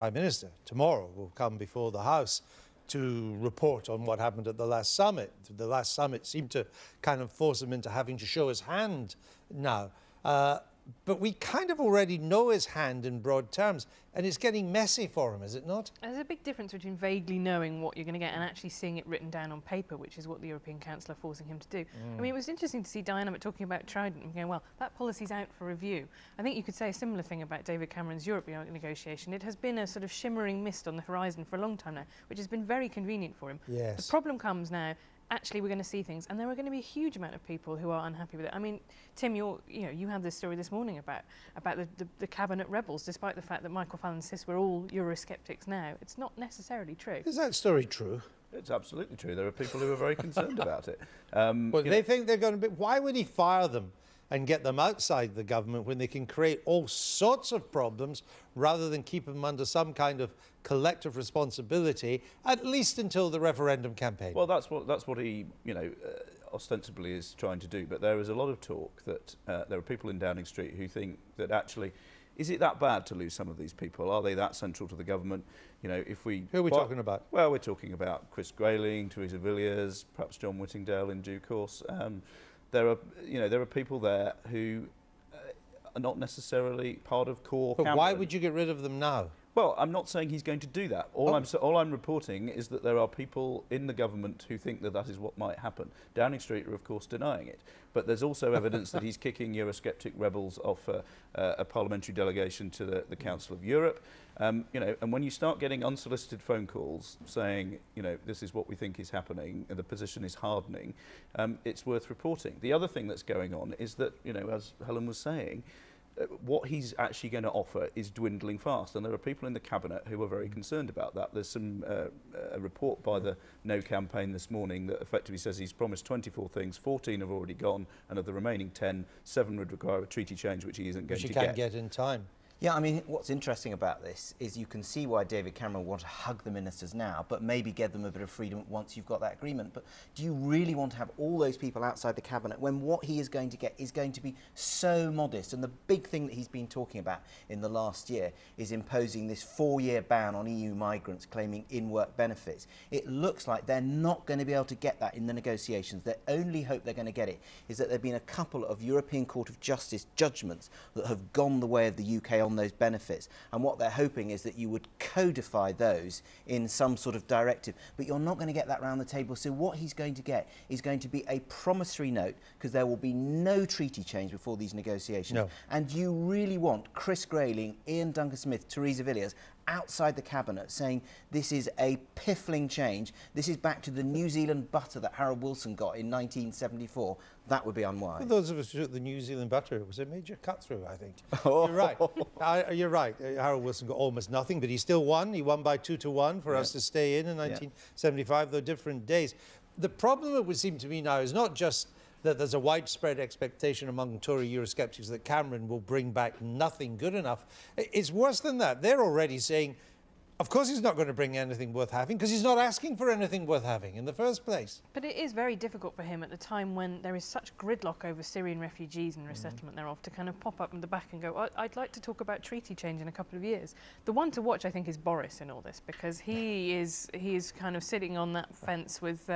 Prime Minister tomorrow will come before the House to report on what happened at the last summit. The last summit seemed to kind of force him into having to show his hand now. But we kind of already know his hand in broad terms, and it's getting messy for him, is it not? There's a big difference between vaguely knowing what you're going to get and actually seeing it written down on paper, which is what the European Council are forcing him to do. I mean, it was interesting to see Diana talking about Trident and going, well, that policy's out for review. I think you could say a similar thing about David Cameron's Europe negotiation. It has been a sort of shimmering mist on the horizon for a long time now, which has been very convenient for him. Yes. The problem comes now. Actually, we're going to see things, and there are going to be a huge amount of people who are unhappy with it. I mean, Tim, you had this story this morning about the cabinet rebels, despite the fact that Michael Fallon insists we're all Eurosceptics now. It's not necessarily true. Is that story true? It's absolutely true. There are people who are very concerned about it. Well, they think they're going to be. Why would he fire them and get them outside the government when they can create all sorts of problems rather than keep them under some kind of collective responsibility, at least until the referendum campaign? Well, that's what he, ostensibly is trying to do. But there is a lot of talk that there are people in Downing Street who think that actually, is it that bad to lose some of these people? Are they that central to the government? If we... Who are we talking about? Well, we're talking about Chris Grayling, Theresa Villiers, perhaps John Whittingdale in due course. There are people there who are not necessarily part of core But Cameron. why would you get rid of them now? Well, I'm not saying he's going to do that. All I'm reporting is that there are people in the government who think that that is what might happen. Downing Street are, of course, denying it. But there's also evidence that he's kicking Eurosceptic rebels off a parliamentary delegation to the Council of Europe. And when you start getting unsolicited phone calls saying, this is what we think is happening, and the position is hardening, it's worth reporting. The other thing that's going on is that, as Helen was saying, what he's actually going to offer is dwindling fast, and there are people in the cabinet who are very concerned about that. There's some a report by the No campaign this morning that effectively says he's promised 24 things, 14 have already gone, and of the remaining 10, 7 would require a treaty change, which he isn't going to get. Which he can't get in time. Yeah, I mean, what's interesting about this is you can see why David Cameron wants to hug the ministers now, but maybe give them a bit of freedom once you've got that agreement. But do you really want to have all those people outside the cabinet when what he is going to get is going to be so modest? And the big thing that he's been talking about in the last year is imposing this 4-year ban on EU migrants claiming in-work benefits. It looks like they're not going to be able to get that in the negotiations. The only hope they're going to get it is that there have been a couple of European Court of Justice judgments that have gone the way of the UK on those benefits, and what they're hoping is that you would codify those in some sort of directive, but you're not going to get that round the table. So what he's going to get is going to be a promissory note, because there will be no treaty change before these negotiations. No. And you really want Chris Grayling, Ian Duncan-Smith, Theresa Villiers outside the cabinet saying this is a piffling change, this is back to the New Zealand butter that Harold Wilson got in 1974, that would be unwise. For those of us who took the New Zealand butter, it was a major cut through, I think. You're right. You're right. Harold Wilson got almost nothing, but he still won. He won by 2-1 for us to stay in 1975, though different days. The problem, it would seem to me now, is not just that there's a widespread expectation among Tory Eurosceptics that Cameron will bring back nothing good enough. It's worse than that. They're already saying, of course he's not going to bring anything worth having, because he's not asking for anything worth having in the first place. But it is very difficult for him at the time when there is such gridlock over Syrian refugees and resettlement thereof to kind of pop up in the back and go, I'd like to talk about treaty change in a couple of years. The one to watch, I think, is Boris in all this, because he is kind of sitting on that fence with,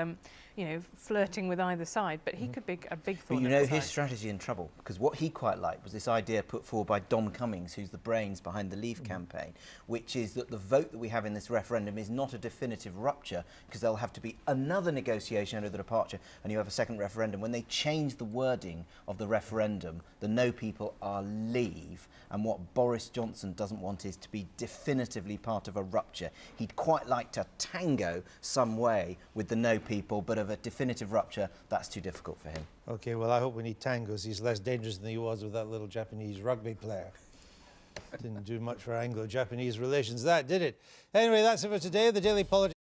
flirting with either side, but he could be a big thorn. But his strategy in trouble, because what he quite liked was this idea put forward by Dom Cummings, who's the brains behind the Leave campaign, which is that the vote that we have in this referendum is not a definitive rupture, because there'll have to be another negotiation under the departure, and you have a second referendum. When they change the wording of the referendum, the no people are leave, and what Boris Johnson doesn't want is to be definitively part of a rupture. He'd quite like to tango some way with the no people, but of a definitive rupture, that's too difficult for him. OK, well, I hope when he tangos, he's less dangerous than he was with that little Japanese rugby player. Didn't do much for Anglo-Japanese relations, that, did it? Anyway, that's it for today. The Daily Politics.